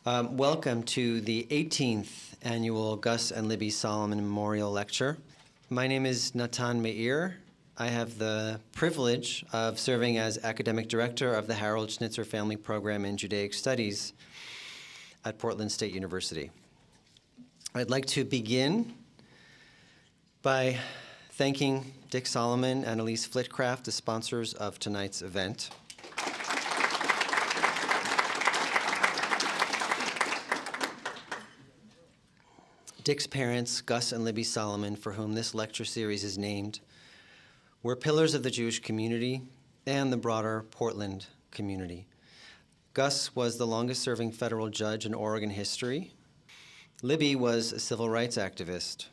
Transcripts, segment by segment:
Welcome to the 18th annual Gus and Libby Solomon Memorial Lecture. My name is Natan Meir. I have the privilege of serving as academic director of the Harold Schnitzer Family Program in Judaic Studies at Portland State University. I'd like to begin by thanking Dick Solomon and Elise Flitcraft, the sponsors of tonight's event. Dick's parents, Gus and Libby Solomon, for whom this lecture series is named, were pillars of the Jewish community and the broader Portland community. Gus was the longest-serving federal judge in Oregon history. Libby was a civil rights activist.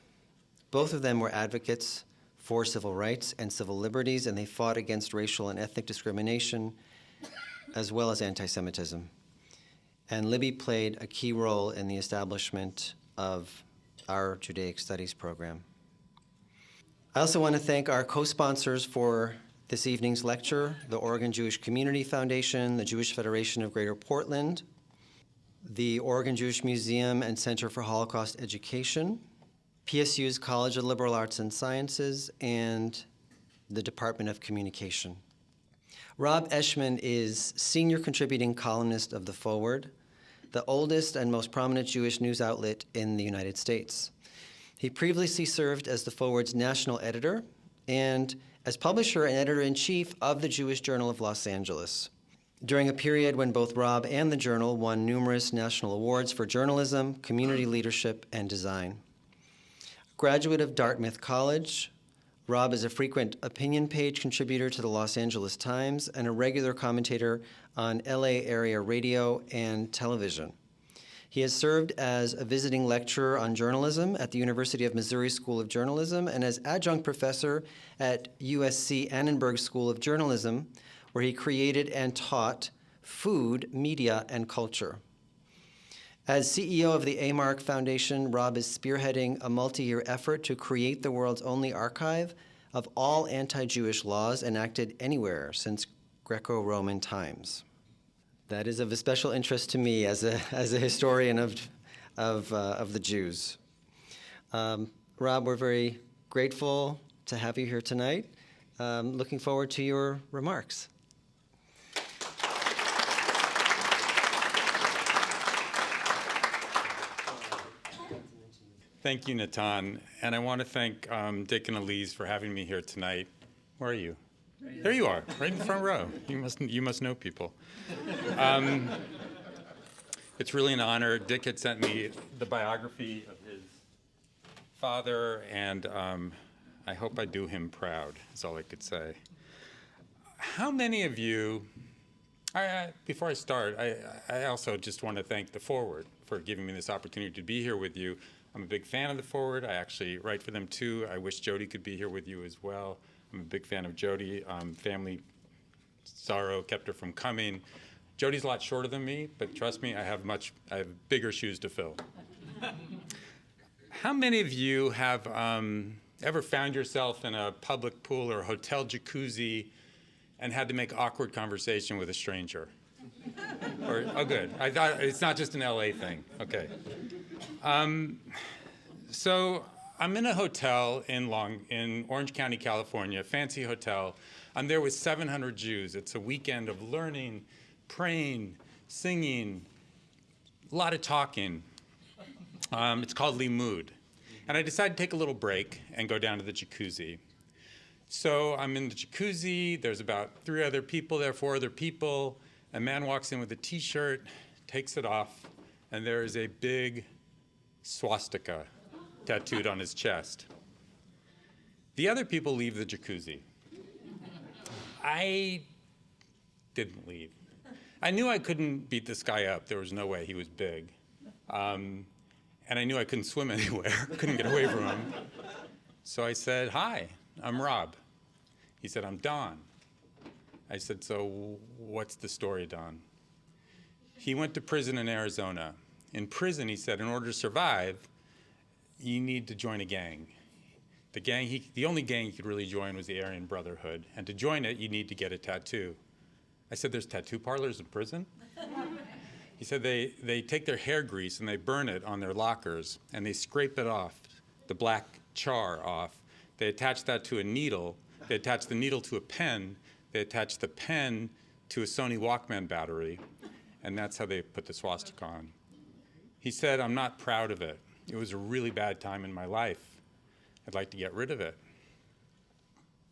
Both of them were advocates for civil rights and civil liberties, and they fought against racial and ethnic discrimination, as well as anti-Semitism. And Libby played a key role in the establishment of our Judaic Studies program. I also want to thank our co-sponsors for this evening's lecture, the Oregon Jewish Community Foundation, the Jewish Federation of Greater Portland, the Oregon Jewish Museum and Center for Holocaust Education, PSU's College of Liberal Arts and Sciences, and the Department of Communication. Rob Eshman is senior contributing columnist of The Forward, the oldest and most prominent Jewish news outlet in the United States. He previously served as The Forward's national editor and as publisher and editor-in-chief of the Jewish Journal of Los Angeles, during a period when both Rob and the Journal won numerous national awards for journalism, community leadership, and design. Graduate of Dartmouth College, Rob is a frequent opinion page contributor to the Los Angeles Times and a regular commentator on LA area radio and television. He has served as a visiting lecturer on journalism at the University of Missouri School of Journalism and as adjunct professor at USC Annenberg School of Journalism, where he created and taught food, media, and culture. As CEO of the A-Mark Foundation, Rob is spearheading a multi-year effort to create the world's only archive of all anti-Jewish laws enacted anywhere since Greco-Roman times. That is of a special interest to me as a historian of the Jews. Rob, we're very grateful to have you here tonight. Looking forward to your remarks. Thank you, Natan. And I want to thank Dick and Elise for having me here tonight. Where are you? Right there you are, right in the front row. You must know people. It's really an honor. Dick had sent me the biography of his father, and I hope I do him proud, is all I could say. How many of you, before I start, I also just want to thank The Forward for giving me this opportunity to be here with you. I'm a big fan of The Forward. I actually write for them too. I wish Jody could be here with you as well. I'm a big fan of Jody. Family sorrow kept her from coming. Jody's a lot shorter than me, but trust me, I have bigger shoes to fill. How many of you have ever found yourself in a public pool or a hotel jacuzzi and had to make awkward conversation with a stranger? Oh, good. I thought it's not just an LA thing. Okay. So I'm in a hotel in Orange County, California, a fancy hotel. I'm there with 700 Jews. It's a weekend of learning, praying, singing, a lot of talking. It's called Limud. And I decided to take a little break and go down to the jacuzzi. So I'm in the jacuzzi. There's about 4 other people. A man walks in with a T-shirt, takes it off, and there is a big swastika tattooed on his chest. The other people leave the jacuzzi. I didn't leave. I knew I couldn't beat this guy up. There was no way. He was big. And I knew I couldn't swim anywhere. Couldn't get away from him. So I said, "Hi, I'm Rob." He said, "I'm Don." I said, "So what's the story, Don?" He went to prison in Arizona. In prison, he said, in order to survive, you need to join a gang. The only gang he could really join was the Aryan Brotherhood. And to join it, you need to get a tattoo. I said, "There's tattoo parlors in prison?" He said they take their hair grease and they burn it on their lockers and they scrape it off, the black char off. They attach that to a needle. They attach the needle to a pen. They attach the pen to a Sony Walkman battery, and that's how they put the swastika on. He said, I'm not proud of it. It was a really bad time in my life. I'd like to get rid of it.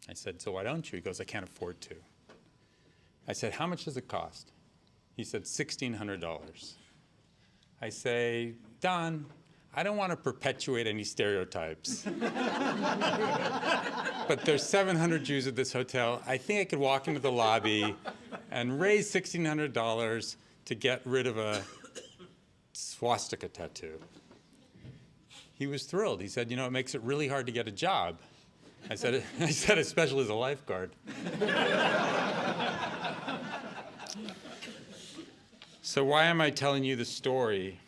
I said, so why don't you? He goes, I can't afford to. I said, how much does it cost? He said, $1,600. I say, Don, I don't want to perpetuate any stereotypes. But there's 700 Jews at this hotel. I think I could walk into the lobby and raise $1,600 to get rid of a swastika tattoo. He was thrilled. He said, you know, it makes it really hard to get a job. I said, especially as a lifeguard. So why am I telling you the story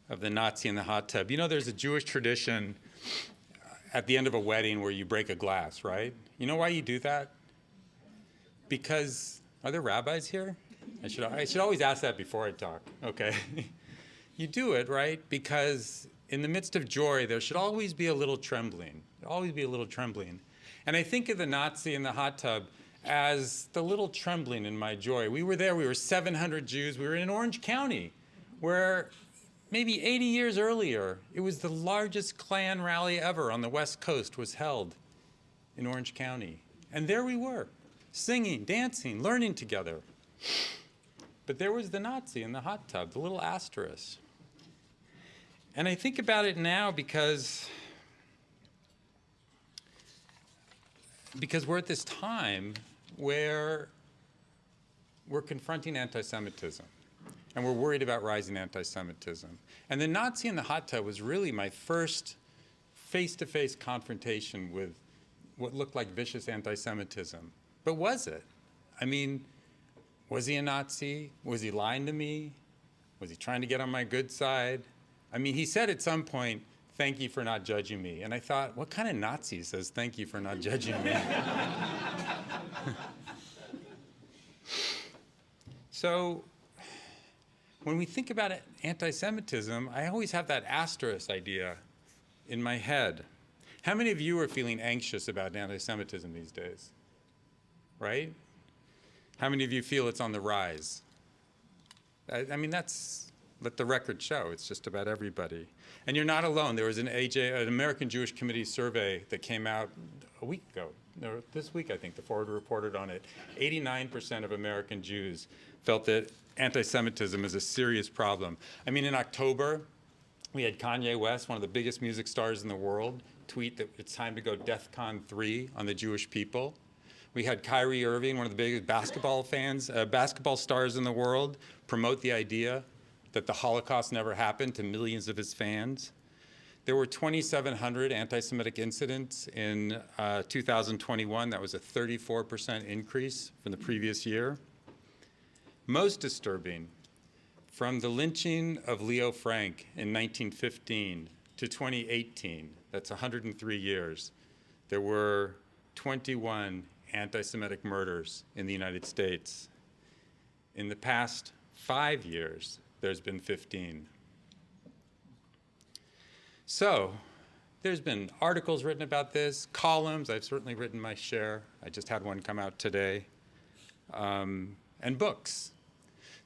of the Nazi in the hot tub? You know, there's a Jewish tradition at the end of a wedding where you break a glass, right? You know why you do that? Because, are there rabbis here? I should always ask that before I talk. Okay. You do it, right? Because in the midst of joy, there should always be a little trembling. Always be a little trembling. And I think of the Nazi in the hot tub as the little trembling in my joy. We were there, we were 700 Jews, we were in Orange County, where maybe 80 years earlier, it was the largest Klan rally ever on the West Coast was held in Orange County. And there we were, singing, dancing, learning together. But there was the Nazi in the hot tub, the little asterisk. And I think about it now because we're at this time where we're confronting anti-Semitism, and we're worried about rising anti-Semitism. And the Nazi in the hot tub was really my first face-to-face confrontation with what looked like vicious anti-Semitism. But was it? I mean, was he a Nazi? Was he lying to me? Was he trying to get on my good side? I mean, he said at some point, thank you for not judging me. And I thought, what kind of Nazi says thank you for not judging me? So when we think about anti-Semitism, I always have that asterisk idea in my head. How many of you are feeling anxious about anti-Semitism these days? Right? How many of you feel it's on the rise? I mean, let the record show. It's just about everybody. And you're not alone. There was an American Jewish Committee survey that came out a week ago. No, this week, I think, the Forward reported on it. 89% of American Jews felt that anti-Semitism is a serious problem. I mean, in October, we had Kanye West, one of the biggest music stars in the world, tweet that it's time to go DEFCON 3 on the Jewish people. We had Kyrie Irving, one of the biggest basketball stars in the world, promote the idea that the Holocaust never happened to millions of his fans. There were 2,700 anti-Semitic incidents in 2021. That was a 34% increase from the previous year. Most disturbing, from the lynching of Leo Frank in 1915 to 2018, that's 103 years, there were 21 anti-Semitic murders in the United States. In the past 5 years, there's been 15. So there's been articles written about this, columns. I've certainly written my share. I just had one come out today. And books.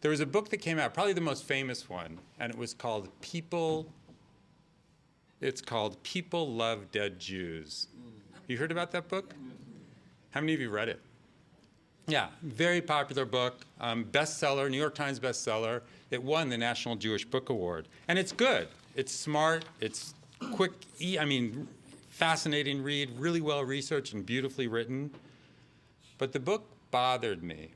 There was a book that came out, probably the most famous one, and it was called People Love Dead Jews. You heard about that book? How many of you read it? Yeah, very popular book, bestseller, New York Times bestseller. It won the National Jewish Book Award. And it's good. It's smart. It's quick, fascinating read, really well researched and beautifully written. But the book bothered me.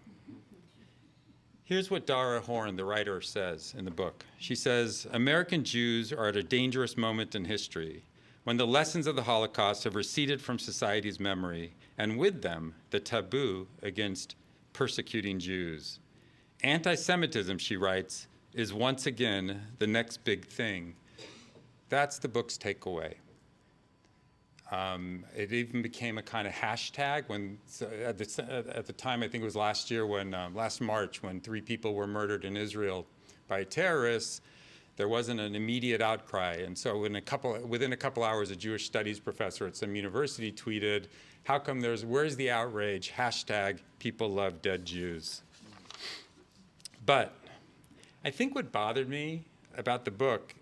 Here's what Dara Horn, the writer, says in the book. She says, American Jews are at a dangerous moment in history when the lessons of the Holocaust have receded from society's memory, and with them, the taboo against persecuting Jews. Anti-Semitism, she writes, is once again the next big thing. That's the book's takeaway. It even became a kind of hashtag at the time, I think it was last year, last March, when 3 people were murdered in Israel by terrorists. There wasn't an immediate outcry, and so within a couple hours, a Jewish studies professor at some university tweeted, "How come where's the outrage? Hashtag people love dead Jews." But I think what bothered me about the book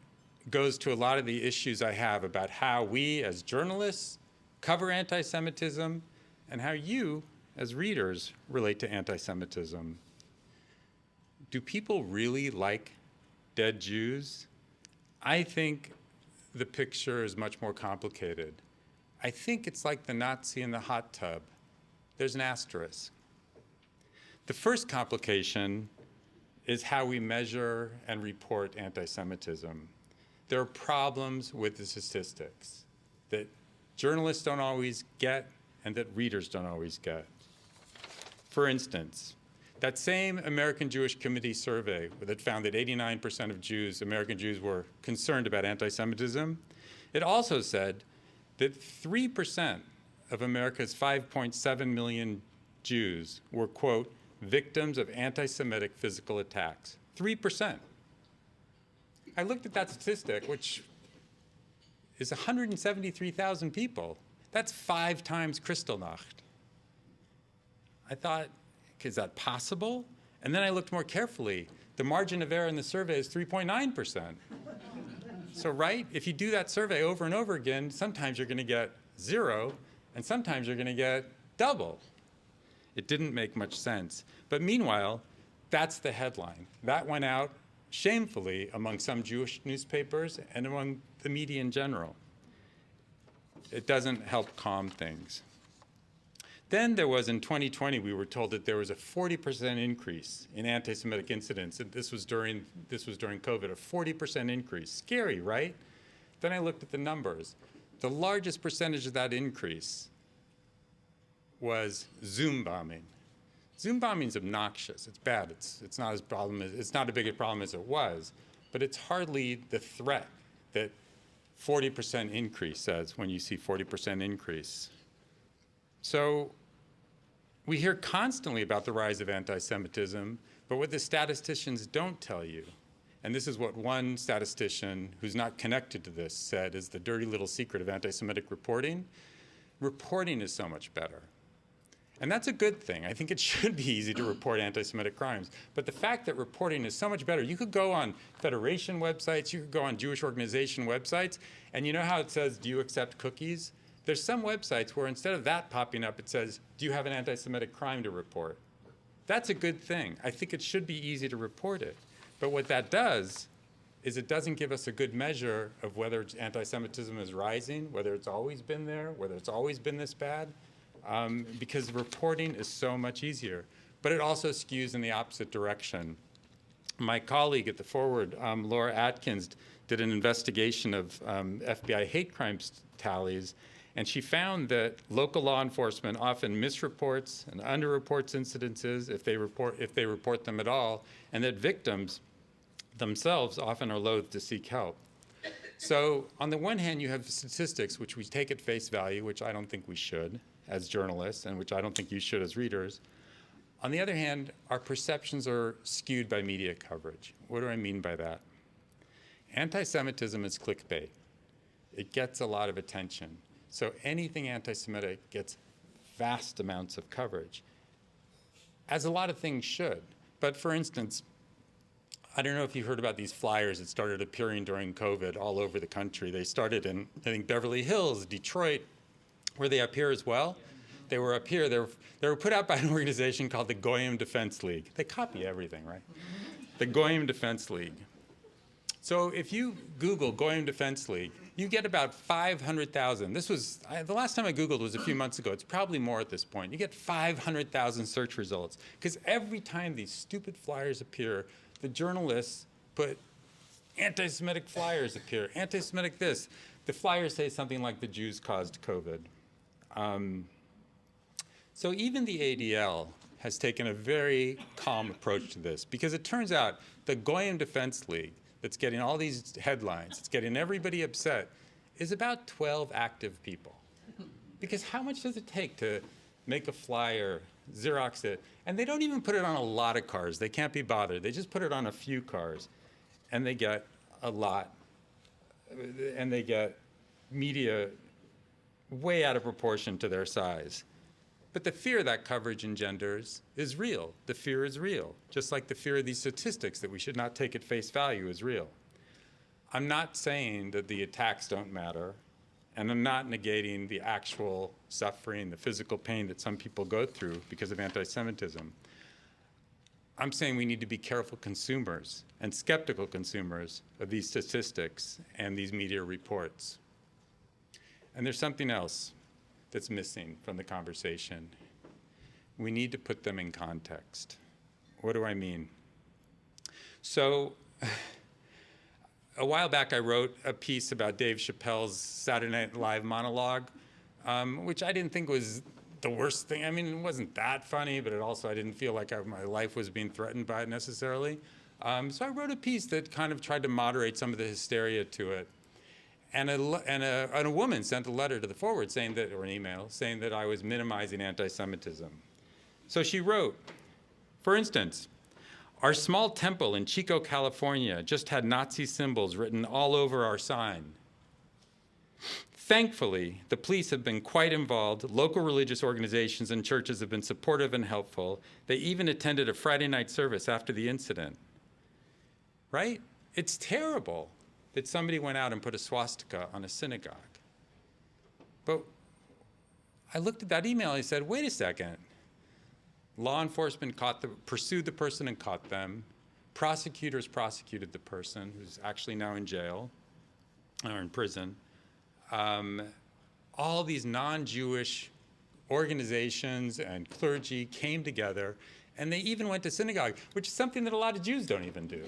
goes to a lot of the issues I have about how we as journalists cover anti-Semitism and how you as readers relate to anti-Semitism. Do people really like dead Jews? I think the picture is much more complicated. I think it's like the Nazi in the hot tub. There's an asterisk. The first complication is how we measure and report anti-Semitism. There are problems with the statistics that journalists don't always get and that readers don't always get. For instance, that same American Jewish Committee survey that found that 89% of American Jews were concerned about anti-Semitism, it also said that 3% of America's 5.7 million Jews were, quote, victims of anti-Semitic physical attacks. 3%. I looked at that statistic, which is 173,000 people. That's 5 times Kristallnacht. I thought, is that possible? And then I looked more carefully. The margin of error in the survey is 3.9%. So, right, if you do that survey over and over again, sometimes you're going to get 0, and sometimes you're going to get double. It didn't make much sense. But meanwhile, that's the headline. That went out shamefully among some Jewish newspapers and among the media in general. It doesn't help calm things. Then there was, in 2020, we were told that there was a 40% increase in anti-Semitic incidents. And this was during COVID, a 40% increase. Scary, right? Then I looked at the numbers. The largest percentage of that increase was Zoom bombing. Zoom bombing is obnoxious. It's bad. It's not a big a problem as it was, but it's hardly the threat that 40% increase says when you see 40% increase. So we hear constantly about the rise of anti-Semitism, but what the statisticians don't tell you, and this is what one statistician who's not connected to this said is the dirty little secret of anti-Semitic reporting, reporting is so much better. And that's a good thing. I think it should be easy to report anti-Semitic crimes. But the fact that reporting is so much better, you could go on Federation websites, you could go on Jewish organization websites, and you know how it says, do you accept cookies? There's some websites where instead of that popping up, it says, do you have an anti-Semitic crime to report? That's a good thing. I think it should be easy to report it. But what that does is it doesn't give us a good measure of whether anti-Semitism is rising, whether it's always been there, whether it's always been this bad. Because reporting is so much easier. But it also skews in the opposite direction. My colleague at the Forward, Laura Atkins, did an investigation of FBI hate crimes tallies, and she found that local law enforcement often misreports and underreports incidences if they report them at all, and that victims themselves often are loath to seek help. So on the one hand, you have statistics which we take at face value, which I don't think we should as journalists, and which I don't think you should as readers. On the other hand, our perceptions are skewed by media coverage. What do I mean by that? Anti-Semitism is clickbait. It gets a lot of attention. So anything anti-Semitic gets vast amounts of coverage, as a lot of things should. But for instance, I don't know if you heard about these flyers that started appearing during COVID all over the country. They started in, I think, Beverly Hills, Detroit. Were they up here as well? They were up here. They were put out by an organization called the Goyim Defense League. They copy everything, right? The Goyim Defense League. So if you Google Goyim Defense League, you get about 500,000. This was, the last time I Googled was a few months ago. It's probably more at this point. You get 500,000 search results. Because every time these stupid flyers appear, the journalists put anti-Semitic flyers appear, anti-Semitic this. The flyers say something like the Jews caused COVID. So even the ADL has taken a very calm approach to this, because it turns out the Goyim Defense League that's getting all these headlines, it's getting everybody upset, is about 12 active people. Because how much does it take to make a flyer, Xerox it, and they don't even put it on a lot of cars. They can't be bothered. They just put it on a few cars, and they get a lot, and they get media way out of proportion to their size. But the fear that coverage engenders is real. The fear is real, just like the fear of these statistics that we should not take at face value is real. I'm not saying that the attacks don't matter, and I'm not negating the actual suffering, the physical pain that some people go through because of anti-Semitism. I'm saying we need to be careful consumers and skeptical consumers of these statistics and these media reports. And there's something else that's missing from the conversation. We need to put them in context. What do I mean? So, a while back, I wrote a piece about Dave Chappelle's Saturday Night Live monologue, which I didn't think was the worst thing. I mean, it wasn't that funny, but it also, I didn't feel like my life was being threatened by it necessarily. So I wrote a piece that kind of tried to moderate some of the hysteria to it. And a woman sent a letter to the Forward saying that, or an email, saying that I was minimizing anti-Semitism. So she wrote, for instance, our small temple in Chico, California just had Nazi symbols written all over our sign. Thankfully, the police have been quite involved. Local religious organizations and churches have been supportive and helpful. They even attended a Friday night service after the incident. Right? It's terrible that somebody went out and put a swastika on a synagogue. But I looked at that email and I said, wait a second. Law enforcement pursued the person and caught them. Prosecutors prosecuted the person, who's actually now in jail or in prison. All these non-Jewish organizations and clergy came together, and they even went to synagogue, which is something that a lot of Jews don't even do.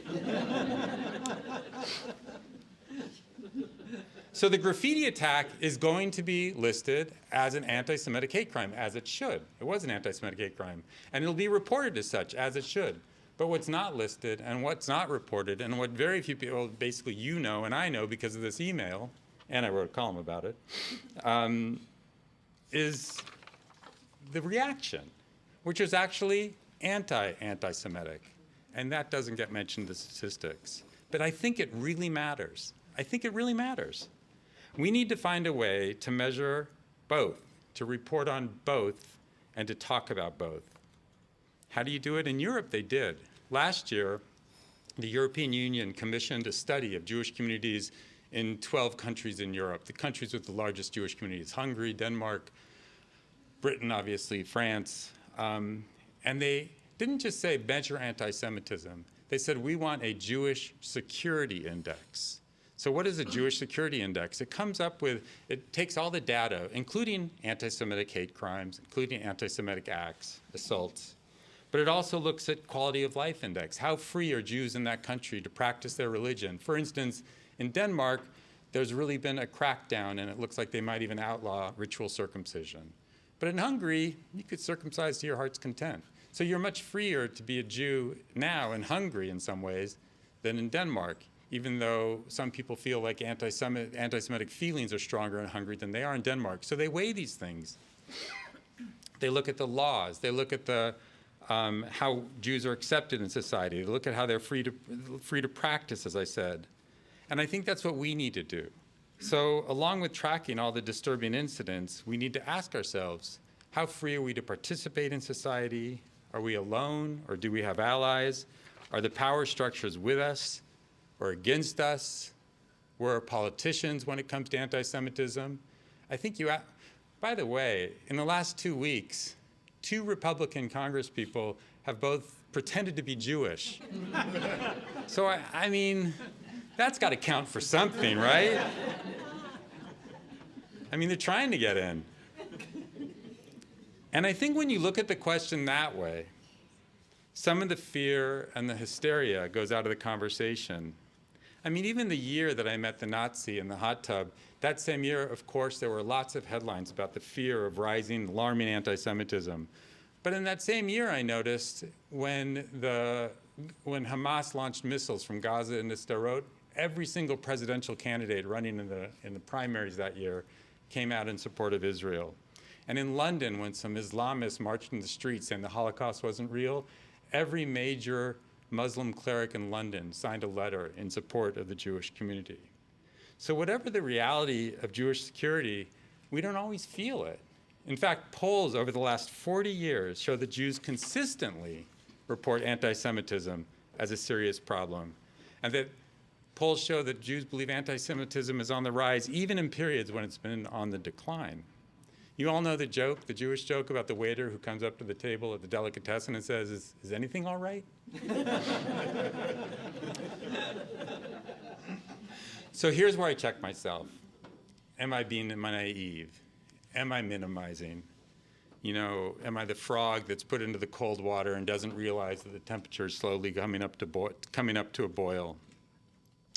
So the graffiti attack is going to be listed as an anti-Semitic hate crime, as it should. It was an anti-Semitic hate crime. And it'll be reported as such, as it should. But what's not listed and what's not reported, and what very few people, basically you know and I know because of this email, and I wrote a column about it, is the reaction, which is actually anti-Semitic. And that doesn't get mentioned in the statistics. But I think it really matters. I think it really matters. We need to find a way to measure both, to report on both, and to talk about both. How do you do it? In Europe, they did. Last year, the European Union commissioned a study of Jewish communities in 12 countries in Europe, the countries with the largest Jewish communities: Hungary, Denmark, Britain, obviously, France. And they didn't just say measure anti-Semitism. They said, we want a Jewish security index. So what is a Jewish security index? It comes up with, it takes all the data, including anti-Semitic hate crimes, including anti-Semitic acts, assaults, but it also looks at quality of life index. How free are Jews in that country to practice their religion? For instance, in Denmark, there's really been a crackdown, and it looks like they might even outlaw ritual circumcision. But in Hungary, you could circumcise to your heart's content. So you're much freer to be a Jew now in Hungary in some ways than in Denmark, even though some people feel like anti-Semitic feelings are stronger in Hungary than they are in Denmark. So they weigh these things. They look at the laws. They look at the how Jews are accepted in society. They look at how they're free to practice, as I said. And I think that's what we need to do. So along with tracking all the disturbing incidents, we need to ask ourselves, how free are we to participate in society? Are we alone, or do we have allies? Are the power structures with us or against us? Where are politicians when it comes to anti-Semitism? I think by the way, in the last 2 weeks, 2 Republican congresspeople have both pretended to be Jewish. So, I mean, that's got to count for something, right? I mean, they're trying to get in. And I think when you look at the question that way, some of the fear and the hysteria goes out of the conversation. I mean, even the year that I met the Nazi in the hot tub, that same year, of course, there were lots of headlines about the fear of rising, alarming anti-Semitism. But in that same year, I noticed when Hamas launched missiles from Gaza into Sderot, every single presidential candidate running in the primaries that year came out in support of Israel. And in London, when some Islamists marched in the streets saying the Holocaust wasn't real, every major Muslim cleric in London signed a letter in support of the Jewish community. So whatever the reality of Jewish security, we don't always feel it. In fact, polls over the last 40 years show that Jews consistently report anti-Semitism as a serious problem, and that polls show that Jews believe anti-Semitism is on the rise, even in periods when it's been on the decline. You all know the joke, the Jewish joke about the waiter who comes up to the table at the delicatessen and says, is anything all right? So here's where I check myself. Am I being naive? Am I minimizing? You know, am I the frog that's put into the cold water and doesn't realize that the temperature is slowly coming up to a boil?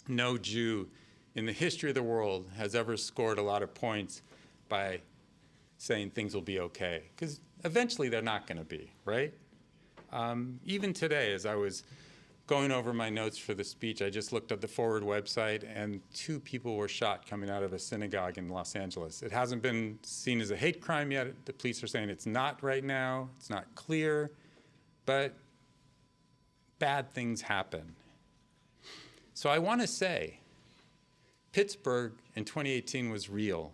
No Jew in the history of the world has ever scored a lot of points by saying things will be okay, because eventually they're not going to be, right? Even today, as I was going over my notes for the speech, I just looked at the Forward website, and 2 people were shot coming out of a synagogue in Los Angeles. It hasn't been seen as a hate crime yet. The police are saying it's not right now. It's not clear, but bad things happen. So I want to say, Pittsburgh in 2018 was real.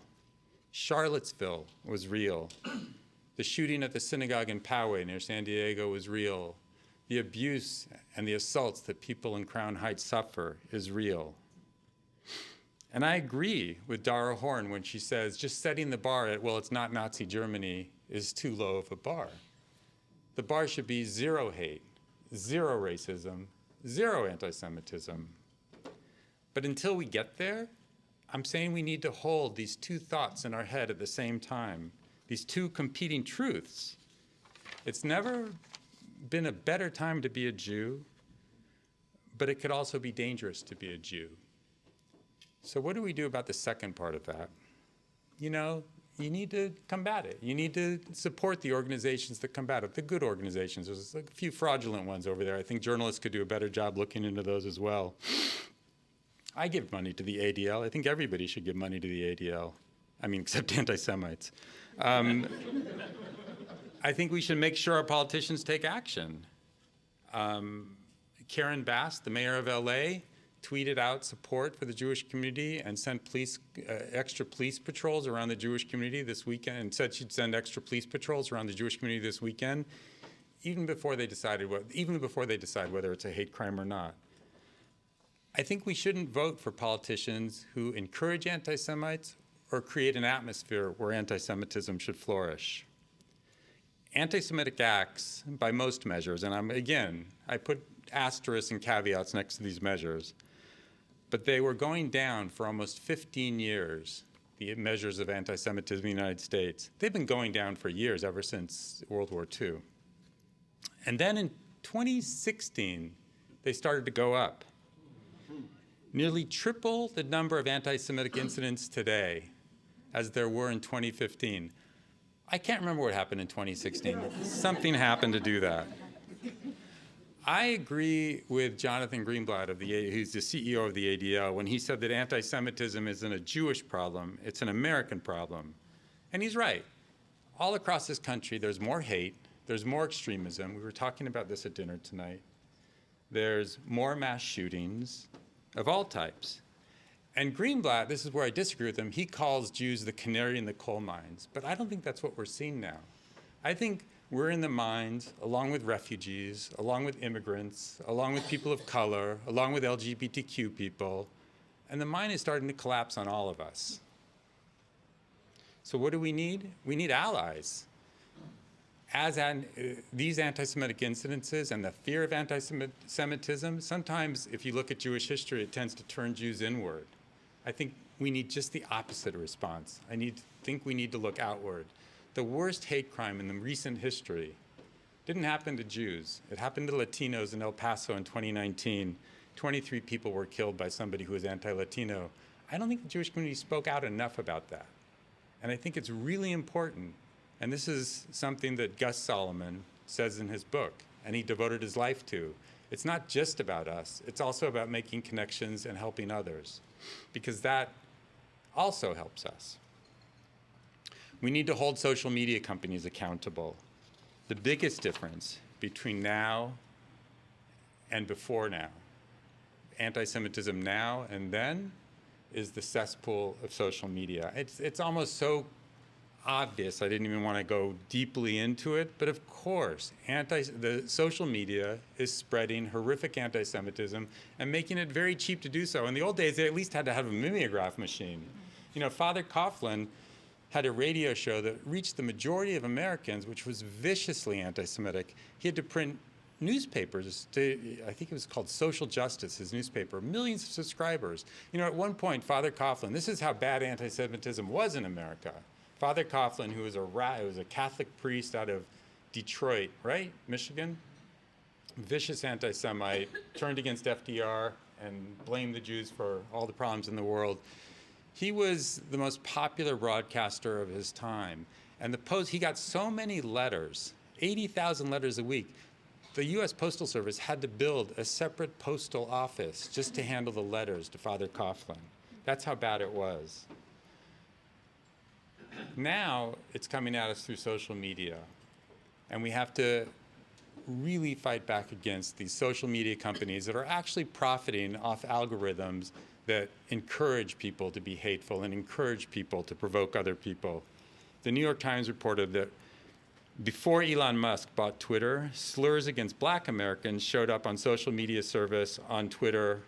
Charlottesville was real. The shooting at the synagogue in Poway near San Diego was real. The abuse and the assaults that people in Crown Heights suffer is real. And I agree with Dara Horn when she says just setting the bar at, well, it's not Nazi Germany, is too low of a bar. The bar should be 0 hate, 0 racism, 0 anti-Semitism. But until we get there, I'm saying we need to hold these 2 thoughts in our head at the same time, these 2 competing truths. It's never been a better time to be a Jew, but it could also be dangerous to be a Jew. So what do we do about the second part of that? You know, you need to combat it. You need to support the organizations that combat it, the good organizations. There's a few fraudulent ones over there. I think journalists could do a better job looking into those as well. I give money to the ADL. I think everybody should give money to the ADL. I mean, except anti-Semites. I think we should make sure our politicians take action. Karen Bass, the mayor of LA, tweeted out support for the Jewish community and sent extra police patrols around the Jewish community this weekend, and said she'd send extra police patrols around the Jewish community this weekend, even before they decide whether it's a hate crime or not. I think we shouldn't vote for politicians who encourage anti-Semites or create an atmosphere where anti-Semitism should flourish. Anti-Semitic acts, by most measures, and I put asterisks and caveats next to these measures, but they were going down for almost 15 years, the measures of anti-Semitism in the United States. They've been going down for years, ever since World War II. And then in 2016, they started to go up. Nearly triple the number of anti-Semitic incidents today as there were in 2015. I can't remember what happened in 2016. Something happened to do that. I agree with Jonathan Greenblatt, who's the CEO of the ADL, when he said that anti-Semitism isn't a Jewish problem, it's an American problem. And he's right. All across this country, there's more hate, there's more extremism. We were talking about this at dinner tonight. There's more mass shootings of all types. And Greenblatt, this is where I disagree with him, he calls Jews the canary in the coal mines. But I don't think that's what we're seeing now. I think we're in the mines, along with refugees, along with immigrants, along with people of color, along with LGBTQ people, and the mine is starting to collapse on all of us. So what do we need? We need allies. These anti-Semitic incidences and the fear of anti-Semitism, sometimes if you look at Jewish history, it tends to turn Jews inward. I think we need just the opposite response. I think we need to look outward. The worst hate crime in the recent history didn't happen to Jews. It happened to Latinos in El Paso in 2019. 23 people were killed by somebody who was anti-Latino. I don't think the Jewish community spoke out enough about that. And I think it's really important. And this is something that Gus Solomon says in his book, and he devoted his life to. It's not just about us. It's also about making connections and helping others, because that also helps us. We need to hold social media companies accountable. The biggest difference between now and before now, anti-Semitism now and then, is the cesspool of social media. It's almost so obvious, I didn't even want to go deeply into it, but of course, the social media is spreading horrific anti-Semitism and making it very cheap to do so. In the old days, they at least had to have a mimeograph machine. You know, Father Coughlin had a radio show that reached the majority of Americans, which was viciously anti-Semitic. He had to print newspapers I think it was called Social Justice, his newspaper, millions of subscribers. You know, at one point, Father Coughlin, this is how bad anti-Semitism was in America. Father Coughlin, who was a Catholic priest out of Detroit, right, Michigan, vicious anti-Semite, turned against FDR and blamed the Jews for all the problems in the world. He was the most popular broadcaster of his time. And he got so many letters, 80,000 letters a week. The U.S. Postal Service had to build a separate postal office just to handle the letters to Father Coughlin. That's how bad it was. Now it's coming at us through social media, and we have to really fight back against these social media companies that are actually profiting off algorithms that encourage people to be hateful and encourage people to provoke other people. The New York Times reported that before Elon Musk bought Twitter, slurs against Black Americans showed up on social media service on Twitter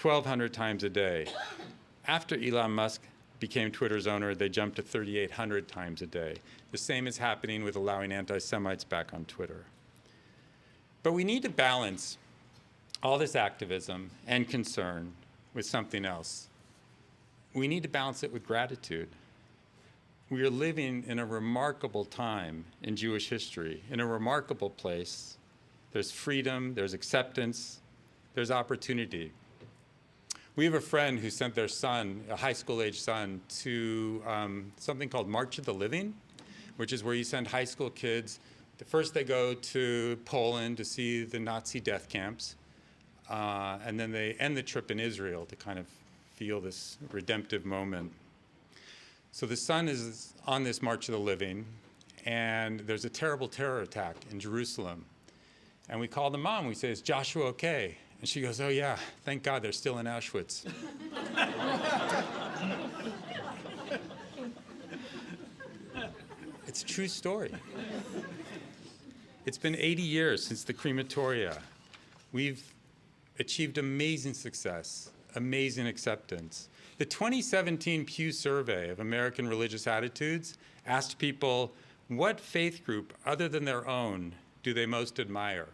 1,200 times a day. After Elon Musk became Twitter's owner, they jumped to 3,800 times a day. The same is happening with allowing anti-Semites back on Twitter. But we need to balance all this activism and concern with something else. We need to balance it with gratitude. We are living in a remarkable time in Jewish history, in a remarkable place. There's freedom, there's acceptance, there's opportunity. We have a friend who sent their son, a high school-age son, to something called March of the Living, which is where you send high school kids. First they go to Poland to see the Nazi death camps, and then they end the trip in Israel to kind of feel this redemptive moment. So the son is on this March of the Living, and there's a terrible terror attack in Jerusalem. And we call the mom, we say, "Is Joshua okay?" And she goes, "Oh yeah, thank God they're still in Auschwitz." It's a true story. It's been 80 years since the crematoria. We've achieved amazing success, amazing acceptance. The 2017 Pew Survey of American Religious Attitudes asked people, what faith group other than their own do they most admire?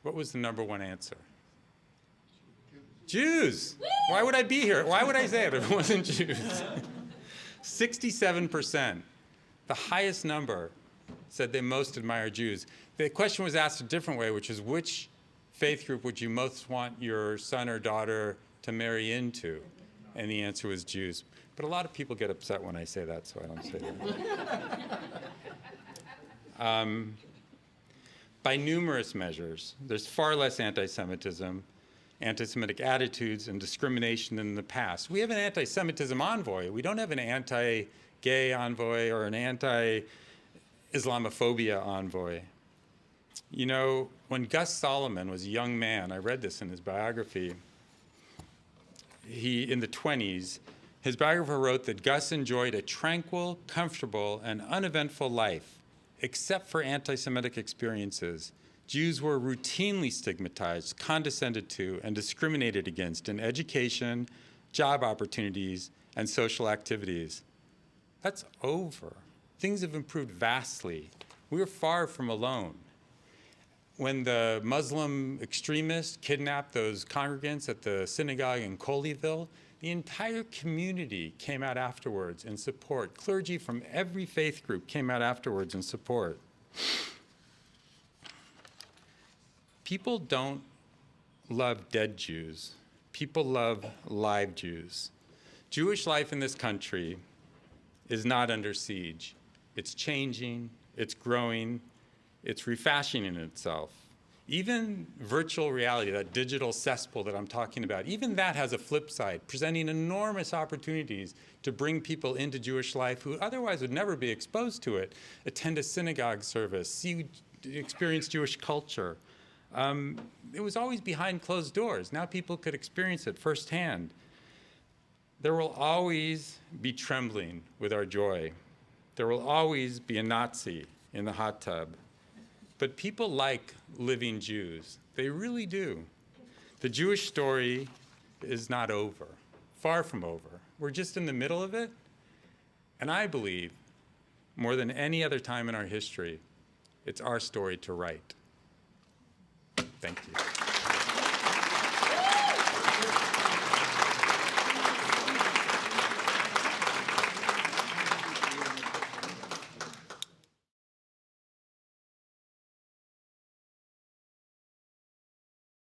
What was the number one answer? Jews. Why would I be here? Why would I say it if it wasn't Jews? 67%, the highest number, said they most admire Jews. The question was asked a different way, which is which faith group would you most want your son or daughter to marry into? And the answer was Jews. But a lot of people get upset when I say that, so I don't say that. By numerous measures, there's far less anti-Semitism, anti-Semitic attitudes, and discrimination than in the past. We have an anti-Semitism envoy. We don't have an anti-gay envoy or an anti-Islamophobia envoy. You know, when Gus Solomon was a young man, I read this in his biography, in the 20s, his biographer wrote that Gus enjoyed a tranquil, comfortable, and uneventful life, except for anti-Semitic experiences. Jews were routinely stigmatized, condescended to, and discriminated against in education, job opportunities, and social activities. That's over. Things have improved vastly. We're far from alone. When the Muslim extremists kidnapped those congregants at the synagogue in Colleyville, the entire community came out afterwards in support. Clergy from every faith group came out afterwards in support. People don't love dead Jews. People love live Jews. Jewish life in this country is not under siege. It's changing, it's growing, it's refashioning itself. Even virtual reality, that digital cesspool that I'm talking about, even that has a flip side, presenting enormous opportunities to bring people into Jewish life who otherwise would never be exposed to it, attend a synagogue service, experience Jewish culture. It was always behind closed doors. Now people could experience it firsthand. There will always be trembling with our joy. There will always be a Nazi in the hot tub. But people like living Jews. They really do. The Jewish story is not over, far from over. We're just in the middle of it. And I believe, more than any other time in our history, it's our story to write. Thank you.